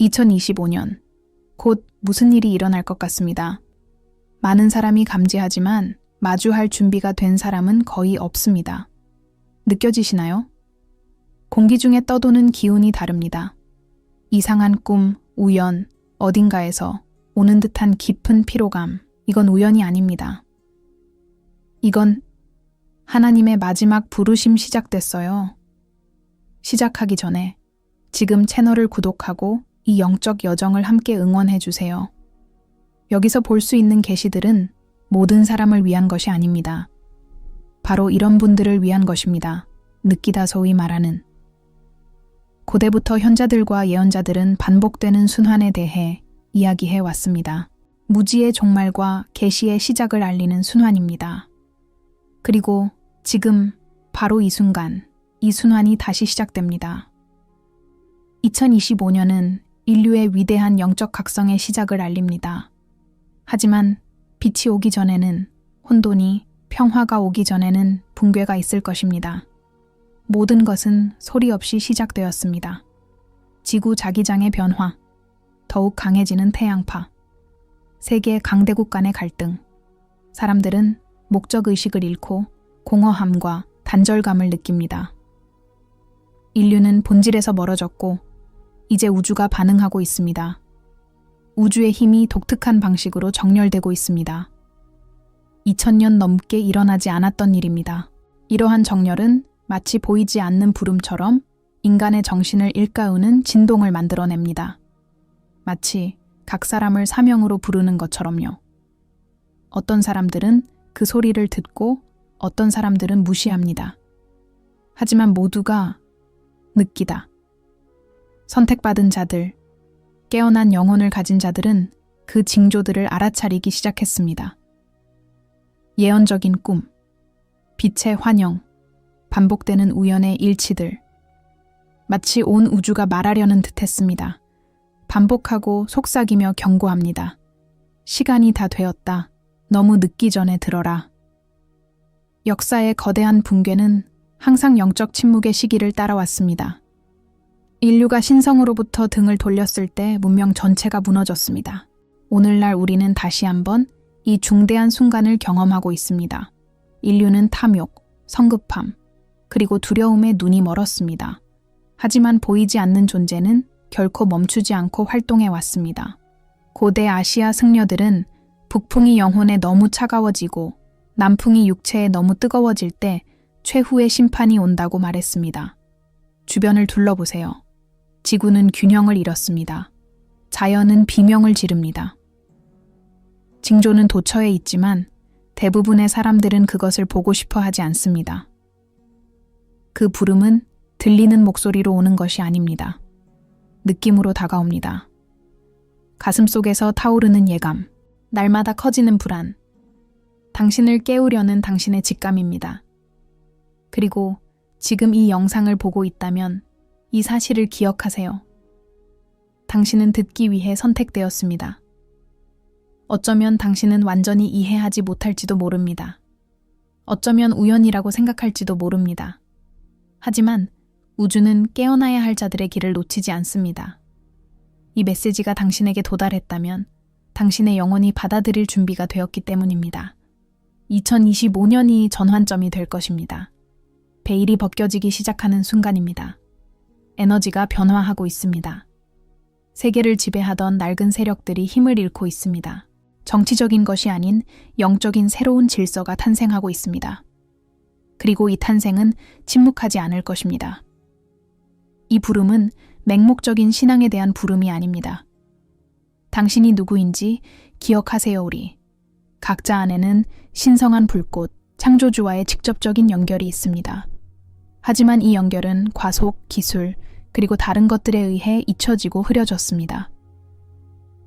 2025년, 곧 무슨 일이 일어날 것 같습니다. 많은 사람이 감지하지만 마주할 준비가 된 사람은 거의 없습니다. 느껴지시나요? 공기 중에 떠도는 기운이 다릅니다. 이상한 꿈, 우연, 어딘가에서 오는 듯한 깊은 피로감, 이건 우연이 아닙니다. 이건 하나님의 마지막 부르심 시작됐어요. 시작하기 전에 지금 채널을 구독하고 이 영적 여정을 함께 응원해 주세요. 여기서 볼 수 있는 계시들은 모든 사람을 위한 것이 아닙니다. 바로 이런 분들을 위한 것입니다. 느끼다 소위 말하는. 고대부터 현자들과 예언자들은 반복되는 순환에 대해 이야기해 왔습니다. 무지의 종말과 계시의 시작을 알리는 순환입니다. 그리고 지금 바로 이 순간, 이 순환이 다시 시작됩니다. 2025년은 인류의 위대한 영적 각성의 시작을 알립니다. 하지만 빛이 오기 전에는 혼돈이, 평화가 오기 전에는 붕괴가 있을 것입니다. 모든 것은 소리 없이 시작되었습니다. 지구 자기장의 변화, 더욱 강해지는 태양파, 세계 강대국 간의 갈등, 사람들은 목적의식을 잃고 공허함과 단절감을 느낍니다. 인류는 본질에서 멀어졌고 이제 우주가 반응하고 있습니다. 우주의 힘이 독특한 방식으로 정렬되고 있습니다. 2000년 넘게 일어나지 않았던 일입니다. 이러한 정렬은 마치 보이지 않는 부름처럼 인간의 정신을 일가우는 진동을 만들어냅니다. 마치 각 사람을 사명으로 부르는 것처럼요. 어떤 사람들은 그 소리를 듣고 어떤 사람들은 무시합니다. 하지만 모두가 느끼다. 선택받은 자들, 깨어난 영혼을 가진 자들은 그 징조들을 알아차리기 시작했습니다. 예언적인 꿈, 빛의 환영, 반복되는 우연의 일치들. 마치 온 우주가 말하려는 듯했습니다. 반복하고 속삭이며 경고합니다. 시간이 다 되었다. 너무 늦기 전에 들어라. 역사의 거대한 붕괴는 항상 영적 침묵의 시기를 따라왔습니다. 인류가 신성으로부터 등을 돌렸을 때 문명 전체가 무너졌습니다. 오늘날 우리는 다시 한번 이 중대한 순간을 경험하고 있습니다. 인류는 탐욕, 성급함, 그리고 두려움에 눈이 멀었습니다. 하지만 보이지 않는 존재는 결코 멈추지 않고 활동해 왔습니다. 고대 아시아 승려들은 북풍이 영혼에 너무 차가워지고 남풍이 육체에 너무 뜨거워질 때 최후의 심판이 온다고 말했습니다. 주변을 둘러보세요. 지구는 균형을 잃었습니다. 자연은 비명을 지릅니다. 징조는 도처에 있지만 대부분의 사람들은 그것을 보고 싶어 하지 않습니다. 그 부름은 들리는 목소리로 오는 것이 아닙니다. 느낌으로 다가옵니다. 가슴 속에서 타오르는 예감, 날마다 커지는 불안, 당신을 깨우려는 당신의 직감입니다. 그리고 지금 이 영상을 보고 있다면 이 사실을 기억하세요. 당신은 듣기 위해 선택되었습니다. 어쩌면 당신은 완전히 이해하지 못할지도 모릅니다. 어쩌면 우연이라고 생각할지도 모릅니다. 하지만 우주는 깨어나야 할 자들의 길을 놓치지 않습니다. 이 메시지가 당신에게 도달했다면 당신의 영혼이 받아들일 준비가 되었기 때문입니다. 2025년이 전환점이 될 것입니다. 베일이 벗겨지기 시작하는 순간입니다. 에너지가 변화하고 있습니다. 세계를 지배하던 낡은 세력들이 힘을 잃고 있습니다. 정치적인 것이 아닌 영적인 새로운 질서가 탄생하고 있습니다. 그리고 이 탄생은 침묵하지 않을 것입니다. 이 부름은 맹목적인 신앙에 대한 부름이 아닙니다. 당신이 누구인지 기억하세요, 우리. 각자 안에는 신성한 불꽃, 창조주와의 직접적인 연결이 있습니다. 하지만 이 연결은 과속, 기술, 그리고 다른 것들에 의해 잊혀지고 흐려졌습니다.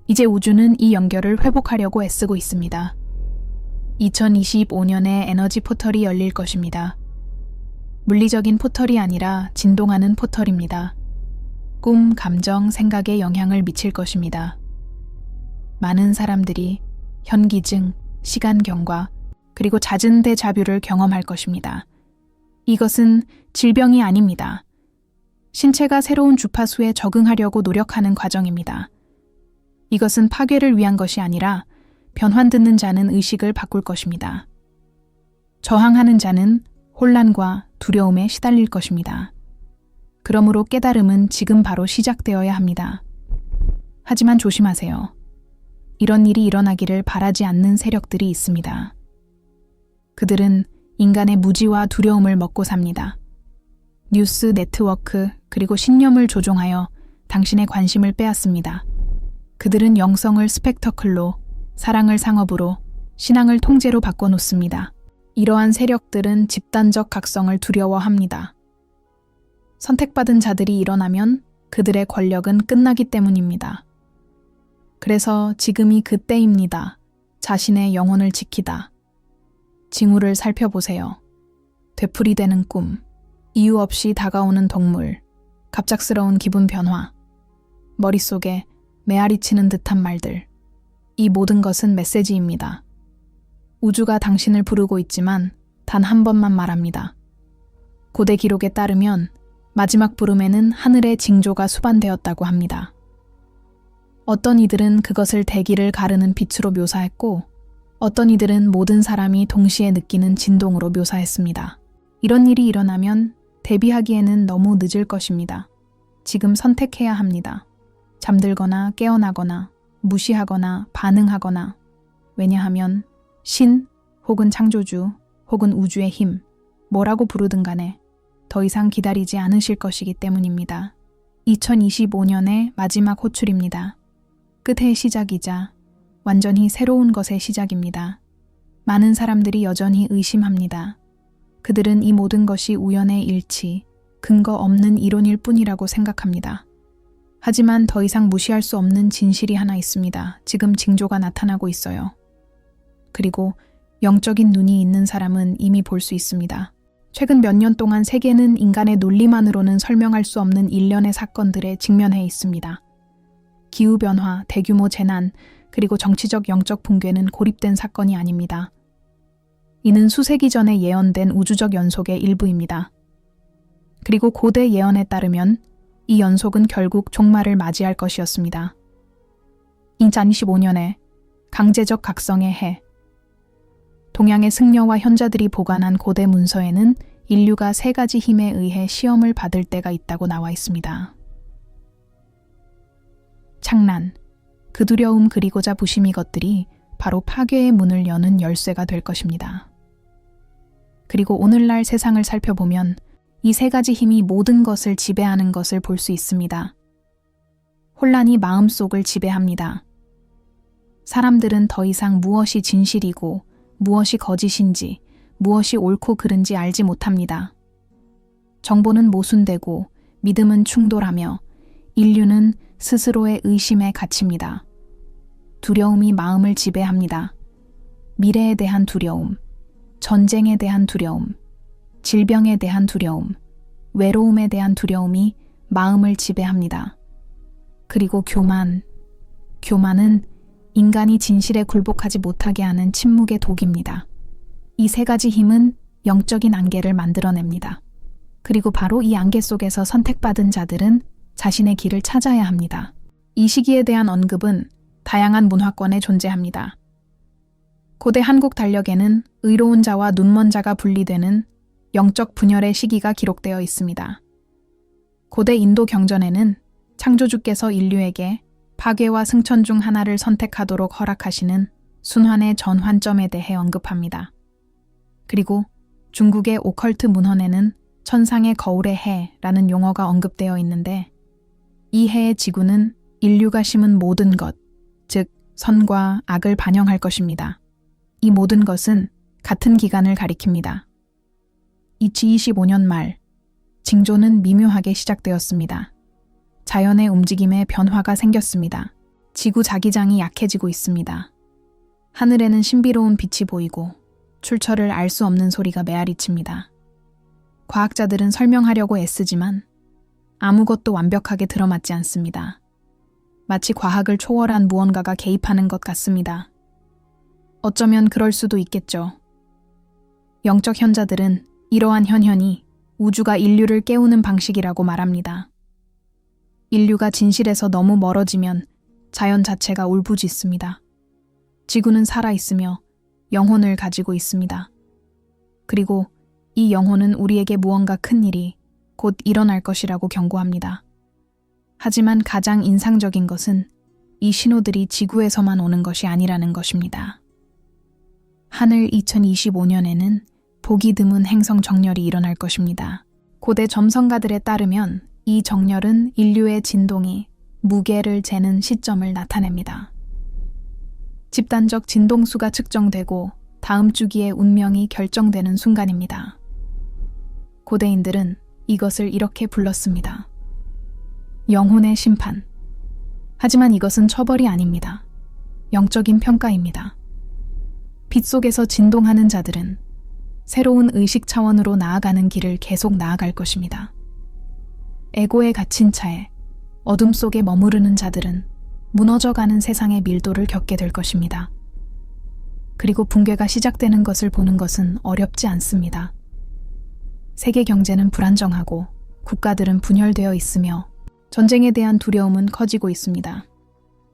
이제 우주는 이 연결을 회복하려고 애쓰고 있습니다. 2025년에 에너지 포털이 열릴 것입니다. 물리적인 포털이 아니라 진동하는 포털입니다. 꿈, 감정, 생각에 영향을 미칠 것입니다. 많은 사람들이 현기증, 시간경과 그리고 잦은 데자뷰를 경험할 것입니다. 이것은 질병이 아닙니다. 신체가 새로운 주파수에 적응하려고 노력하는 과정입니다. 이것은 파괴를 위한 것이 아니라 변환 듣는 자는 의식을 바꿀 것입니다. 저항하는 자는 혼란과 두려움에 시달릴 것입니다. 그러므로 깨달음은 지금 바로 시작되어야 합니다. 하지만 조심하세요. 이런 일이 일어나기를 바라지 않는 세력들이 있습니다. 그들은 인간의 무지와 두려움을 먹고 삽니다. 뉴스, 네트워크, 그리고 신념을 조종하여 당신의 관심을 빼앗습니다. 그들은 영성을 스펙터클로, 사랑을 상업으로, 신앙을 통제로 바꿔놓습니다. 이러한 세력들은 집단적 각성을 두려워합니다. 선택받은 자들이 일어나면 그들의 권력은 끝나기 때문입니다. 그래서 지금이 그때입니다. 자신의 영혼을 지키다. 징후를 살펴보세요. 되풀이되는 꿈, 이유 없이 다가오는 동물, 갑작스러운 기분 변화, 머릿속에 메아리치는 듯한 말들. 이 모든 것은 메시지입니다. 우주가 당신을 부르고 있지만 단 한 번만 말합니다. 고대 기록에 따르면 마지막 부름에는 하늘의 징조가 수반되었다고 합니다. 어떤 이들은 그것을 대기를 가르는 빛으로 묘사했고, 어떤 이들은 모든 사람이 동시에 느끼는 진동으로 묘사했습니다. 이런 일이 일어나면 대비하기에는 너무 늦을 것입니다. 지금 선택해야 합니다. 잠들거나 깨어나거나 무시하거나 반응하거나. 왜냐하면 신 혹은 창조주 혹은 우주의 힘, 뭐라고 부르든 간에 더 이상 기다리지 않으실 것이기 때문입니다. 2025년의 마지막 호출입니다. 끝의 시작이자 완전히 새로운 것의 시작입니다. 많은 사람들이 여전히 의심합니다. 그들은 이 모든 것이 우연의 일치, 근거 없는 이론일 뿐이라고 생각합니다. 하지만 더 이상 무시할 수 없는 진실이 하나 있습니다. 지금 징조가 나타나고 있어요. 그리고 영적인 눈이 있는 사람은 이미 볼 수 있습니다. 최근 몇 년 동안 세계는 인간의 논리만으로는 설명할 수 없는 일련의 사건들에 직면해 있습니다. 기후변화, 대규모 재난, 그리고 정치적 영적 붕괴는 고립된 사건이 아닙니다. 이는 수세기 전에 예언된 우주적 연속의 일부입니다. 그리고 고대 예언에 따르면 이 연속은 결국 종말을 맞이할 것이었습니다. 2025년에 강제적 각성의 해. 동양의 승려와 현자들이 보관한 고대 문서에는 인류가 세 가지 힘에 의해 시험을 받을 때가 있다고 나와 있습니다. 창란, 그 두려움 그리고자 부심이 것들이 바로 파괴의 문을 여는 열쇠가 될 것입니다. 그리고 오늘날 세상을 살펴보면 이 세 가지 힘이 모든 것을 지배하는 것을 볼 수 있습니다. 혼란이 마음속을 지배합니다. 사람들은 더 이상 무엇이 진실이고 무엇이 거짓인지, 무엇이 옳고 그른지 알지 못합니다. 정보는 모순되고 믿음은 충돌하며 인류는 스스로의 의심에 갇힙니다. 두려움이 마음을 지배합니다. 미래에 대한 두려움, 전쟁에 대한 두려움, 질병에 대한 두려움, 외로움에 대한 두려움이 마음을 지배합니다. 그리고 교만은 인간이 진실에 굴복하지 못하게 하는 침묵의 독입니다. 이 세 가지 힘은 영적인 안개를 만들어냅니다. 그리고 바로 이 안개 속에서 선택받은 자들은 자신의 길을 찾아야 합니다. 이 시기에 대한 언급은 다양한 문화권에 존재합니다. 고대 한국 달력에는 의로운 자와 눈먼 자가 분리되는 영적 분열의 시기가 기록되어 있습니다. 고대 인도 경전에는 창조주께서 인류에게 파괴와 승천 중 하나를 선택하도록 허락하시는 순환의 전환점에 대해 언급합니다. 그리고 중국의 오컬트 문헌에는 천상의 거울의 해라는 용어가 언급되어 있는데, 이 해의 지구는 인류가 심은 모든 것, 즉 선과 악을 반영할 것입니다. 이 모든 것은 같은 기간을 가리킵니다. 2025년 말, 징조는 미묘하게 시작되었습니다. 자연의 움직임에 변화가 생겼습니다. 지구 자기장이 약해지고 있습니다. 하늘에는 신비로운 빛이 보이고 출처를 알 수 없는 소리가 메아리칩니다. 과학자들은 설명하려고 애쓰지만 아무것도 완벽하게 들어맞지 않습니다. 마치 과학을 초월한 무언가가 개입하는 것 같습니다. 어쩌면 그럴 수도 있겠죠. 영적 현자들은 이러한 현현이 우주가 인류를 깨우는 방식이라고 말합니다. 인류가 진실에서 너무 멀어지면 자연 자체가 울부짖습니다. 지구는 살아있으며 영혼을 가지고 있습니다. 그리고 이 영혼은 우리에게 무언가 큰 일이 곧 일어날 것이라고 경고합니다. 하지만 가장 인상적인 것은 이 신호들이 지구에서만 오는 것이 아니라는 것입니다. 하늘 2025년에는 보기 드문 행성 정렬이 일어날 것입니다. 고대 점성가들에 따르면 이 정렬은 인류의 진동이 무게를 재는 시점을 나타냅니다. 집단적 진동수가 측정되고 다음 주기의 운명이 결정되는 순간입니다. 고대인들은 이것을 이렇게 불렀습니다. 영혼의 심판. 하지만 이것은 처벌이 아닙니다. 영적인 평가입니다. 빛 속에서 진동하는 자들은 새로운 의식 차원으로 나아가는 길을 계속 나아갈 것입니다. 에고에 갇힌 차에 어둠 속에 머무르는 자들은 무너져가는 세상의 밀도를 겪게 될 것입니다. 그리고 붕괴가 시작되는 것을 보는 것은 어렵지 않습니다. 세계 경제는 불안정하고 국가들은 분열되어 있으며 전쟁에 대한 두려움은 커지고 있습니다.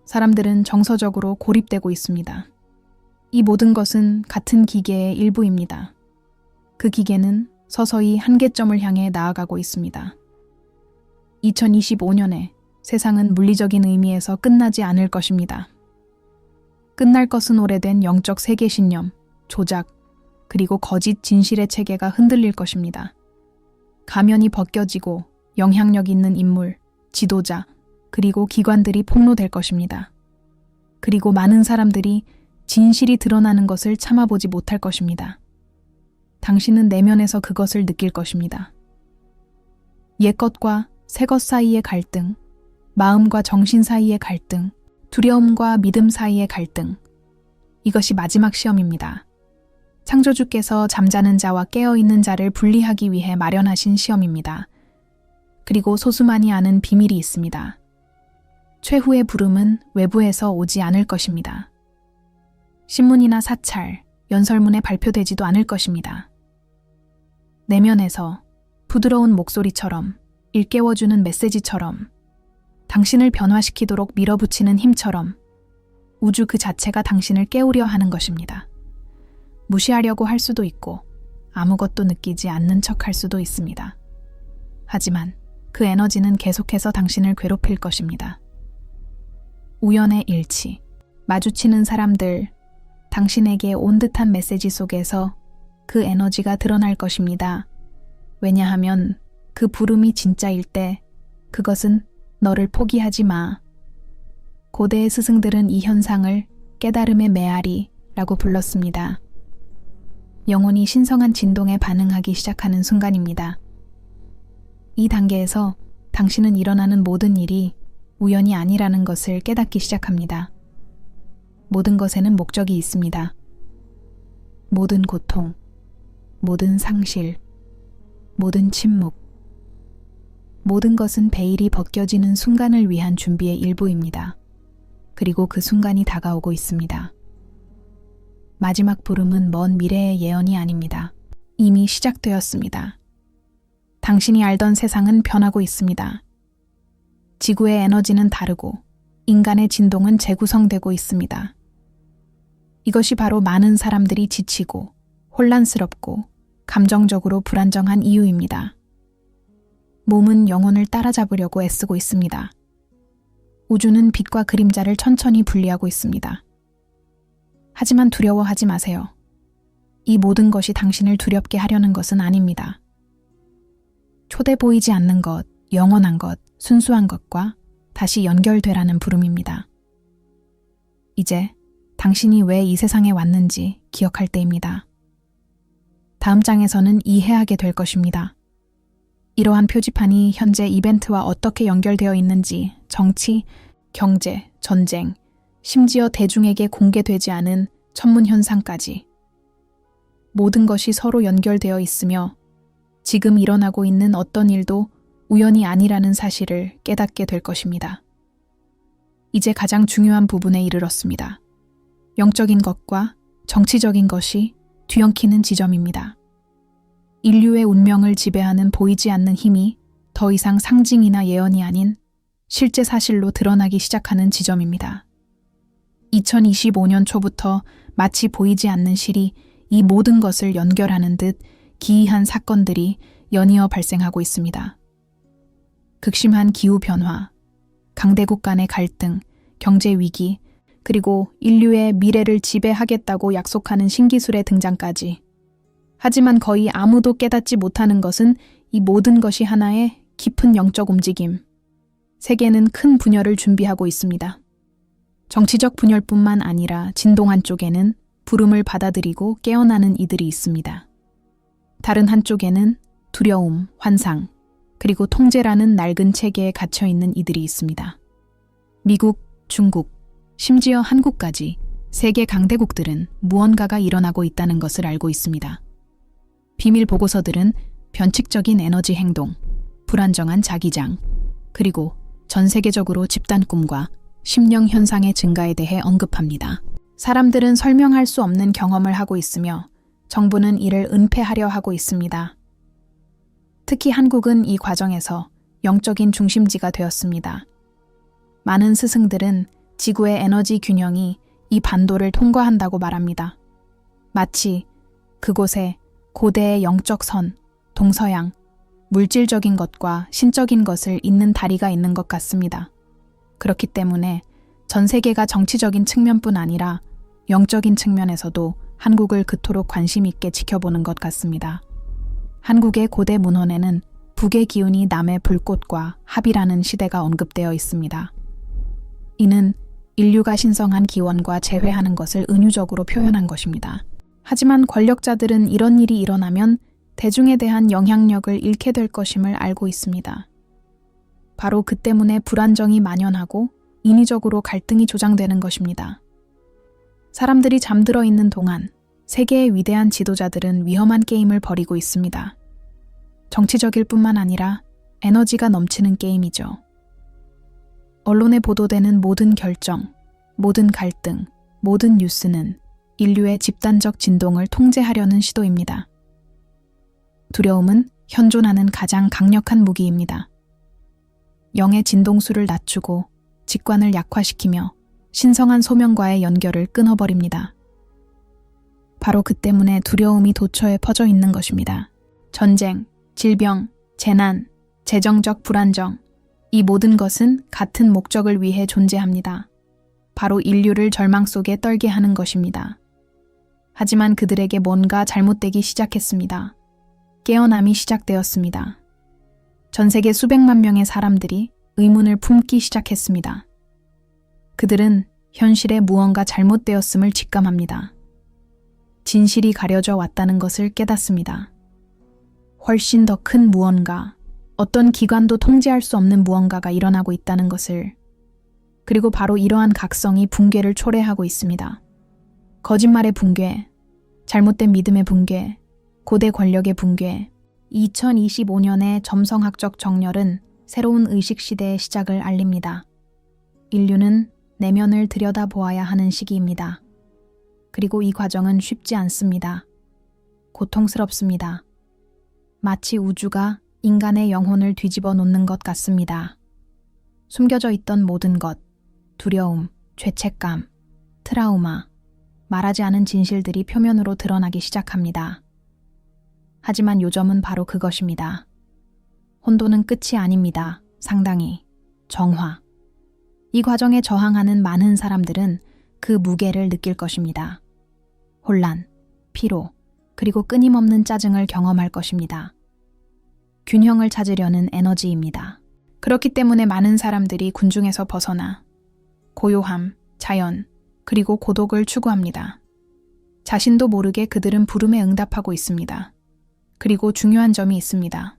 사람들은 정서적으로 고립되고 있습니다. 이 모든 것은 같은 기계의 일부입니다. 그 기계는 서서히 한계점을 향해 나아가고 있습니다. 2025년에 세상은 물리적인 의미에서 끝나지 않을 것입니다. 끝날 것은 오래된 영적 세계 신념, 조작, 그리고 거짓 진실의 체계가 흔들릴 것입니다. 가면이 벗겨지고 영향력 있는 인물, 지도자, 그리고 기관들이 폭로될 것입니다. 그리고 많은 사람들이 진실이 드러나는 것을 참아보지 못할 것입니다. 당신은 내면에서 그것을 느낄 것입니다. 옛것과 새것 사이의 갈등, 마음과 정신 사이의 갈등, 두려움과 믿음 사이의 갈등. 이것이 마지막 시험입니다. 창조주께서 잠자는 자와 깨어있는 자를 분리하기 위해 마련하신 시험입니다. 그리고 소수만이 아는 비밀이 있습니다. 최후의 부름은 외부에서 오지 않을 것입니다. 신문이나 사찰, 연설문에 발표되지도 않을 것입니다. 내면에서 부드러운 목소리처럼 일깨워주는 메시지처럼 당신을 변화시키도록 밀어붙이는 힘처럼 우주 그 자체가 당신을 깨우려 하는 것입니다. 무시하려고 할 수도 있고 아무것도 느끼지 않는 척 할 수도 있습니다. 하지만 그 에너지는 계속해서 당신을 괴롭힐 것입니다. 우연의 일치, 마주치는 사람들, 당신에게 온 듯한 메시지 속에서 그 에너지가 드러날 것입니다. 왜냐하면 그 부름이 진짜일 때 그것은 너를 포기하지 마. 고대의 스승들은 이 현상을 깨달음의 메아리라고 불렀습니다. 영혼이 신성한 진동에 반응하기 시작하는 순간입니다. 이 단계에서 당신은 일어나는 모든 일이 우연이 아니라는 것을 깨닫기 시작합니다. 모든 것에는 목적이 있습니다. 모든 고통, 모든 상실, 모든 침묵, 모든 것은 베일이 벗겨지는 순간을 위한 준비의 일부입니다. 그리고 그 순간이 다가오고 있습니다. 마지막 부름은 먼 미래의 예언이 아닙니다. 이미 시작되었습니다. 당신이 알던 세상은 변하고 있습니다. 지구의 에너지는 다르고 인간의 진동은 재구성되고 있습니다. 이것이 바로 많은 사람들이 지치고 혼란스럽고 감정적으로 불안정한 이유입니다. 몸은 영혼을 따라잡으려고 애쓰고 있습니다. 우주는 빛과 그림자를 천천히 분리하고 있습니다. 하지만 두려워하지 마세요. 이 모든 것이 당신을 두렵게 하려는 것은 아닙니다. 초대 보이지 않는 것, 영원한 것, 순수한 것과 다시 연결되라는 부름입니다. 이제 당신이 왜 이 세상에 왔는지 기억할 때입니다. 다음 장에서는 이해하게 될 것입니다. 이러한 표지판이 현재 이벤트와 어떻게 연결되어 있는지 정치, 경제, 전쟁, 심지어 대중에게 공개되지 않은 천문 현상까지 모든 것이 서로 연결되어 있으며 지금 일어나고 있는 어떤 일도 우연이 아니라는 사실을 깨닫게 될 것입니다. 이제 가장 중요한 부분에 이르렀습니다. 영적인 것과 정치적인 것이 뒤엉키는 지점입니다. 인류의 운명을 지배하는 보이지 않는 힘이 더 이상 상징이나 예언이 아닌 실제 사실로 드러나기 시작하는 지점입니다. 2025년 초부터 마치 보이지 않는 실이 이 모든 것을 연결하는 듯 기이한 사건들이 연이어 발생하고 있습니다. 극심한 기후변화, 강대국 간의 갈등, 경제 위기, 그리고 인류의 미래를 지배하겠다고 약속하는 신기술의 등장까지. 하지만 거의 아무도 깨닫지 못하는 것은 이 모든 것이 하나의 깊은 영적 움직임. 세계는 큰 분열을 준비하고 있습니다. 정치적 분열뿐만 아니라 진동 한쪽에는 부름을 받아들이고 깨어나는 이들이 있습니다. 다른 한쪽에는 두려움, 환상, 그리고 통제라는 낡은 체계에 갇혀 있는 이들이 있습니다. 미국, 중국, 심지어 한국까지 세계 강대국들은 무언가가 일어나고 있다는 것을 알고 있습니다. 비밀 보고서들은 변칙적인 에너지 행동, 불안정한 자기장, 그리고 전 세계적으로 집단 꿈과 심령 현상의 증가에 대해 언급합니다. 사람들은 설명할 수 없는 경험을 하고 있으며 정부는 이를 은폐하려 하고 있습니다. 특히 한국은 이 과정에서 영적인 중심지가 되었습니다. 많은 스승들은 지구의 에너지 균형이 이 반도를 통과한다고 말합니다. 마치 그곳에 고대의 영적 선, 동서양, 물질적인 것과 신적인 것을 잇는 다리가 있는 것 같습니다. 그렇기 때문에 전 세계가 정치적인 측면뿐 아니라 영적인 측면에서도 한국을 그토록 관심 있게 지켜보는 것 같습니다. 한국의 고대 문헌에는 북의 기운이 남의 불꽃과 합이라는 시대가 언급되어 있습니다. 이는 인류가 신성한 기원과 재회하는 것을 은유적으로 표현한 것입니다. 하지만 권력자들은 이런 일이 일어나면 대중에 대한 영향력을 잃게 될 것임을 알고 있습니다. 바로 그 때문에 불안정이 만연하고 인위적으로 갈등이 조장되는 것입니다. 사람들이 잠들어 있는 동안 세계의 위대한 지도자들은 위험한 게임을 벌이고 있습니다. 정치적일 뿐만 아니라 에너지가 넘치는 게임이죠. 언론에 보도되는 모든 결정, 모든 갈등, 모든 뉴스는 인류의 집단적 진동을 통제하려는 시도입니다. 두려움은 현존하는 가장 강력한 무기입니다. 영의 진동수를 낮추고 직관을 약화시키며 신성한 소명과의 연결을 끊어버립니다. 바로 그 때문에 두려움이 도처에 퍼져 있는 것입니다. 전쟁, 질병, 재난, 재정적 불안정, 이 모든 것은 같은 목적을 위해 존재합니다. 바로 인류를 절망 속에 떨게 하는 것입니다. 하지만 그들에게 뭔가 잘못되기 시작했습니다. 깨어남이 시작되었습니다. 전 세계 수백만 명의 사람들이 의문을 품기 시작했습니다. 그들은 현실에 무언가 잘못되었음을 직감합니다. 진실이 가려져 왔다는 것을 깨닫습니다. 훨씬 더 큰 무언가, 어떤 기관도 통제할 수 없는 무언가가 일어나고 있다는 것을, 그리고 바로 이러한 각성이 붕괴를 초래하고 있습니다. 거짓말의 붕괴, 잘못된 믿음의 붕괴, 고대 권력의 붕괴. 2025년의 점성학적 정렬은 새로운 의식 시대의 시작을 알립니다. 인류는 내면을 들여다보아야 하는 시기입니다. 그리고 이 과정은 쉽지 않습니다. 고통스럽습니다. 마치 우주가 인간의 영혼을 뒤집어 놓는 것 같습니다. 숨겨져 있던 모든 것, 두려움, 죄책감, 트라우마, 말하지 않은 진실들이 표면으로 드러나기 시작합니다. 하지만 요점은 바로 그것입니다. 혼돈은 끝이 아닙니다. 상당히. 정화. 이 과정에 저항하는 많은 사람들은 그 무게를 느낄 것입니다. 혼란, 피로, 그리고 끊임없는 짜증을 경험할 것입니다. 균형을 찾으려는 에너지입니다. 그렇기 때문에 많은 사람들이 군중에서 벗어나 고요함, 자연, 그리고 고독을 추구합니다. 자신도 모르게 그들은 부름에 응답하고 있습니다. 그리고 중요한 점이 있습니다.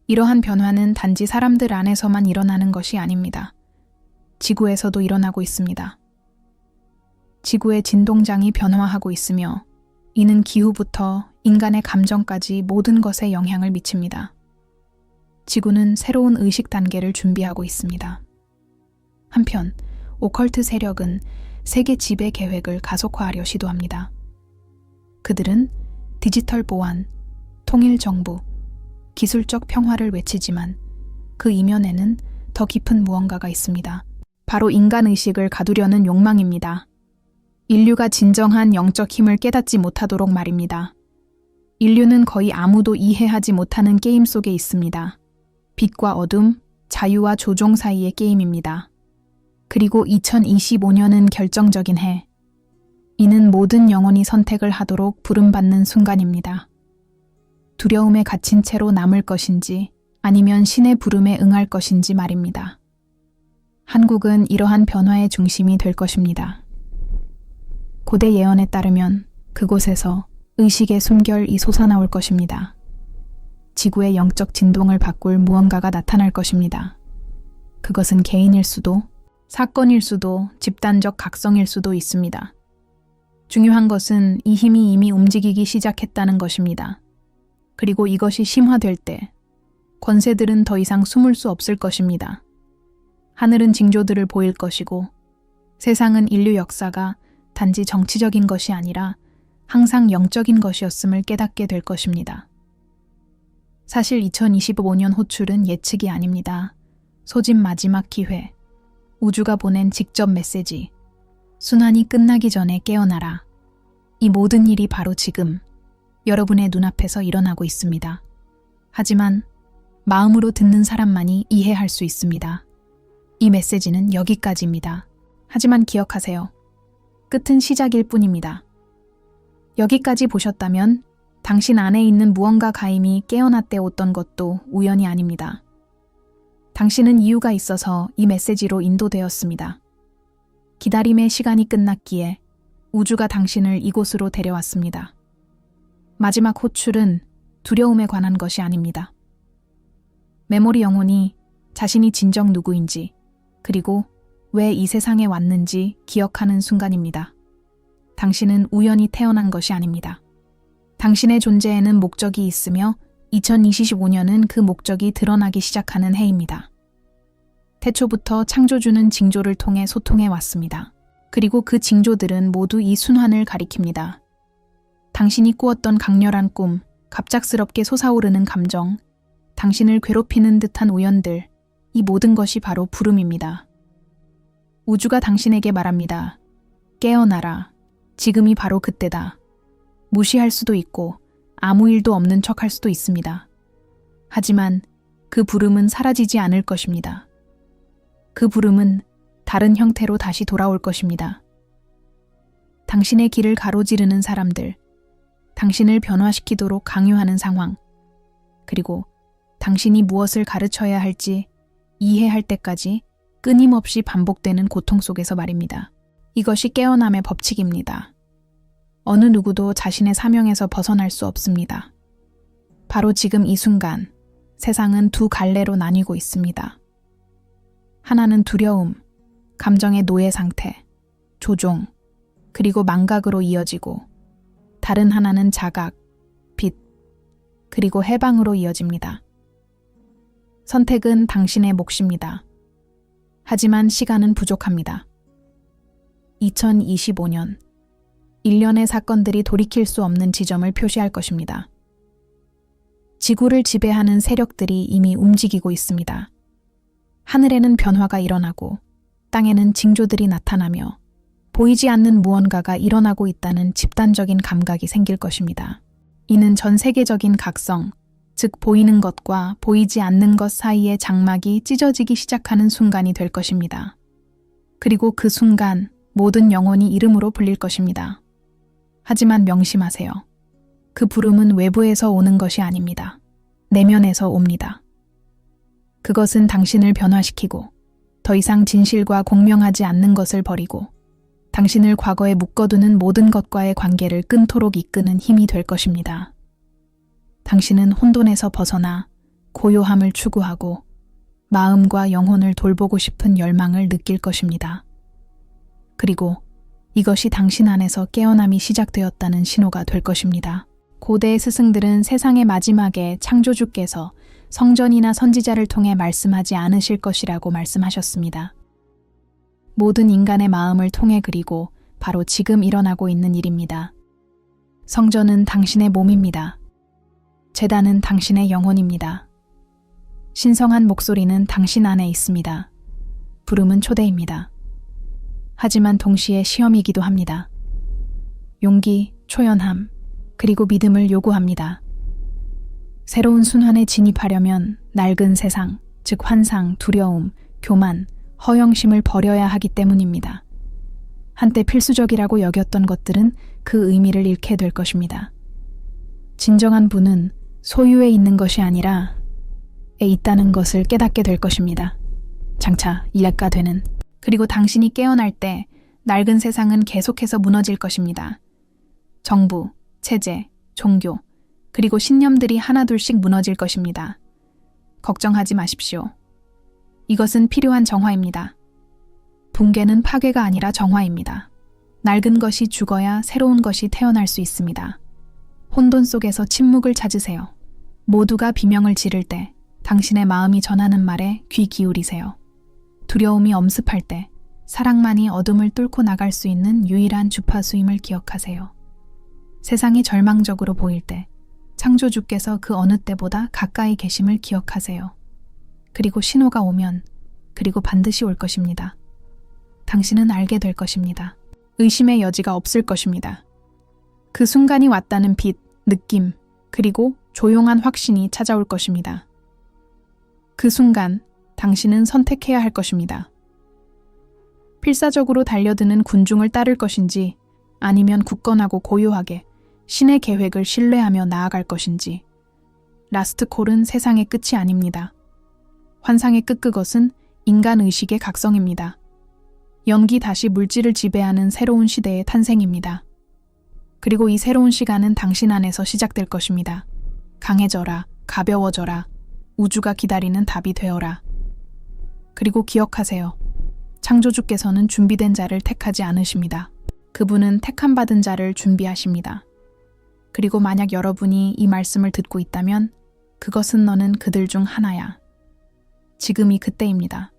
이러한 변화는 단지 사람들 안에서만 일어나는 것이 아닙니다. 지구에서도 일어나고 있습니다. 지구의 진동장이 변화하고 있으며 이는 기후부터 인간의 감정까지 모든 것에 영향을 미칩니다. 지구는 새로운 의식 단계를 준비하고 있습니다. 한편 오컬트 세력은 세계 지배 계획을 가속화하려 시도합니다. 그들은 디지털 보안, 통일정부, 기술적 평화를 외치지만 그 이면에는 더 깊은 무언가가 있습니다. 바로 인간의식을 가두려는 욕망입니다. 인류가 진정한 영적 힘을 깨닫지 못하도록 말입니다. 인류는 거의 아무도 이해하지 못하는 게임 속에 있습니다. 빛과 어둠, 자유와 조종 사이의 게임입니다. 그리고 2025년은 결정적인 해. 이는 모든 영혼이 선택을 하도록 부름받는 순간입니다. 두려움에 갇힌 채로 남을 것인지 아니면 신의 부름에 응할 것인지 말입니다. 한국은 이러한 변화의 중심이 될 것입니다. 고대 예언에 따르면 그곳에서 의식의 숨결이 솟아나올 것입니다. 지구의 영적 진동을 바꿀 무언가가 나타날 것입니다. 그것은 개인일 수도, 사건일 수도, 집단적 각성일 수도 있습니다. 중요한 것은 이 힘이 이미 움직이기 시작했다는 것입니다. 그리고 이것이 심화될 때 권세들은 더 이상 숨을 수 없을 것입니다. 하늘은 징조들을 보일 것이고 세상은 인류 역사가 단지 정치적인 것이 아니라 항상 영적인 것이었음을 깨닫게 될 것입니다. 사실 2025년 호출은 예측이 아닙니다. 소집 마지막 기회, 우주가 보낸 직접 메시지, 순환이 끝나기 전에 깨어나라. 이 모든 일이 바로 지금 여러분의 눈앞에서 일어나고 있습니다. 하지만 마음으로 듣는 사람만이 이해할 수 있습니다. 이 메시지는 여기까지입니다. 하지만 기억하세요. 끝은 시작일 뿐입니다. 여기까지 보셨다면 당신 안에 있는 무언가 가임이 깨어났대 어떤 것도 우연이 아닙니다. 당신은 이유가 있어서 이 메시지로 인도되었습니다. 기다림의 시간이 끝났기에 우주가 당신을 이곳으로 데려왔습니다. 마지막 호출은 두려움에 관한 것이 아닙니다. 메모리 영혼이 자신이 진정 누구인지, 그리고 왜 이 세상에 왔는지 기억하는 순간입니다. 당신은 우연히 태어난 것이 아닙니다. 당신의 존재에는 목적이 있으며 2025년은 그 목적이 드러나기 시작하는 해입니다. 태초부터 창조주는 징조를 통해 소통해 왔습니다. 그리고 그 징조들은 모두 이 순환을 가리킵니다. 당신이 꾸었던 강렬한 꿈, 갑작스럽게 솟아오르는 감정, 당신을 괴롭히는 듯한 우연들, 이 모든 것이 바로 부름입니다. 우주가 당신에게 말합니다. 깨어나라. 지금이 바로 그때다. 무시할 수도 있고 아무 일도 없는 척할 수도 있습니다. 하지만 그 부름은 사라지지 않을 것입니다. 그 부름은 다른 형태로 다시 돌아올 것입니다. 당신의 길을 가로지르는 사람들, 당신을 변화시키도록 강요하는 상황, 그리고 당신이 무엇을 가르쳐야 할지 이해할 때까지 끊임없이 반복되는 고통 속에서 말입니다. 이것이 깨어남의 법칙입니다. 어느 누구도 자신의 사명에서 벗어날 수 없습니다. 바로 지금 이 순간, 세상은 두 갈래로 나뉘고 있습니다. 하나는 두려움, 감정의 노예 상태, 조종, 그리고 망각으로 이어지고, 다른 하나는 자각, 빛, 그리고 해방으로 이어집니다. 선택은 당신의 몫입니다. 하지만 시간은 부족합니다. 2025년, 일련의 사건들이 돌이킬 수 없는 지점을 표시할 것입니다. 지구를 지배하는 세력들이 이미 움직이고 있습니다. 하늘에는 변화가 일어나고 땅에는 징조들이 나타나며 보이지 않는 무언가가 일어나고 있다는 집단적인 감각이 생길 것입니다. 이는 전 세계적인 각성, 즉 보이는 것과 보이지 않는 것 사이의 장막이 찢어지기 시작하는 순간이 될 것입니다. 그리고 그 순간 모든 영혼이 이름으로 불릴 것입니다. 하지만 명심하세요. 그 부름은 외부에서 오는 것이 아닙니다. 내면에서 옵니다. 그것은 당신을 변화시키고 더 이상 진실과 공명하지 않는 것을 버리고 당신을 과거에 묶어두는 모든 것과의 관계를 끊도록 이끄는 힘이 될 것입니다. 당신은 혼돈에서 벗어나 고요함을 추구하고 마음과 영혼을 돌보고 싶은 열망을 느낄 것입니다. 그리고 이것이 당신 안에서 깨어남이 시작되었다는 신호가 될 것입니다. 고대의 스승들은 세상의 마지막에 창조주께서 성전이나 선지자를 통해 말씀하지 않으실 것이라고 말씀하셨습니다. 모든 인간의 마음을 통해 그리고 바로 지금 일어나고 있는 일입니다. 성전은 당신의 몸입니다. 재단은 당신의 영혼입니다. 신성한 목소리는 당신 안에 있습니다. 부름은 초대입니다. 하지만 동시에 시험이기도 합니다. 용기, 초연함, 그리고 믿음을 요구합니다. 새로운 순환에 진입하려면 낡은 세상, 즉 환상, 두려움, 교만, 허영심을 버려야 하기 때문입니다. 한때 필수적이라고 여겼던 것들은 그 의미를 잃게 될 것입니다. 진정한 부는 소유에 있는 것이 아니라 에 있다는 것을 깨닫게 될 것입니다. 장차 이해가 되는. 그리고 당신이 깨어날 때 낡은 세상은 계속해서 무너질 것입니다. 정부, 체제, 종교, 그리고 신념들이 하나둘씩 무너질 것입니다. 걱정하지 마십시오. 이것은 필요한 정화입니다. 붕괴는 파괴가 아니라 정화입니다. 낡은 것이 죽어야 새로운 것이 태어날 수 있습니다. 혼돈 속에서 침묵을 찾으세요. 모두가 비명을 지를 때 당신의 마음이 전하는 말에 귀 기울이세요. 두려움이 엄습할 때 사랑만이 어둠을 뚫고 나갈 수 있는 유일한 주파수임을 기억하세요. 세상이 절망적으로 보일 때 창조주께서 그 어느 때보다 가까이 계심을 기억하세요. 그리고 신호가 오면, 그리고 반드시 올 것입니다. 당신은 알게 될 것입니다. 의심의 여지가 없을 것입니다. 그 순간이 왔다는 빛, 느낌, 그리고 조용한 확신이 찾아올 것입니다. 그 순간 당신은 선택해야 할 것입니다. 필사적으로 달려드는 군중을 따를 것인지 아니면 굳건하고 고요하게 신의 계획을 신뢰하며 나아갈 것인지. 라스트 콜은 세상의 끝이 아닙니다. 환상의 끝 그것은 인간 의식의 각성입니다. 연기 다시 물질을 지배하는 새로운 시대의 탄생입니다. 그리고 이 새로운 시간은 당신 안에서 시작될 것입니다. 강해져라, 가벼워져라, 우주가 기다리는 답이 되어라. 그리고 기억하세요. 창조주께서는 준비된 자를 택하지 않으십니다. 그분은 택함받은 자를 준비하십니다. 그리고 만약 여러분이 이 말씀을 듣고 있다면 그것은 너는 그들 중 하나야. 지금이 그때입니다.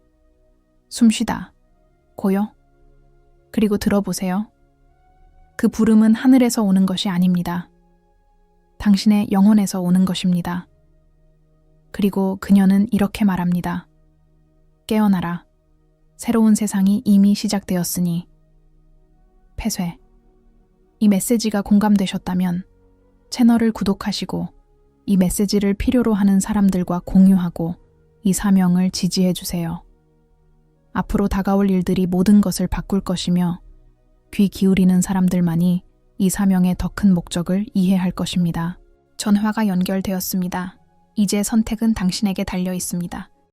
숨쉬다, 고요. 그리고 들어보세요. 그 부름은 하늘에서 오는 것이 아닙니다. 당신의 영혼에서 오는 것입니다. 그리고 그녀는 이렇게 말합니다. 깨어나라. 새로운 세상이 이미 시작되었으니. 폐쇄. 이 메시지가 공감되셨다면 채널을 구독하시고 이 메시지를 필요로 하는 사람들과 공유하고 이 사명을 지지해 주세요. 앞으로 다가올 일들이 모든 것을 바꿀 것이며 귀 기울이는 사람들만이 이 사명의 더 큰 목적을 이해할 것입니다. 전화가 연결되었습니다. 이제 선택은 당신에게 달려 있습니다.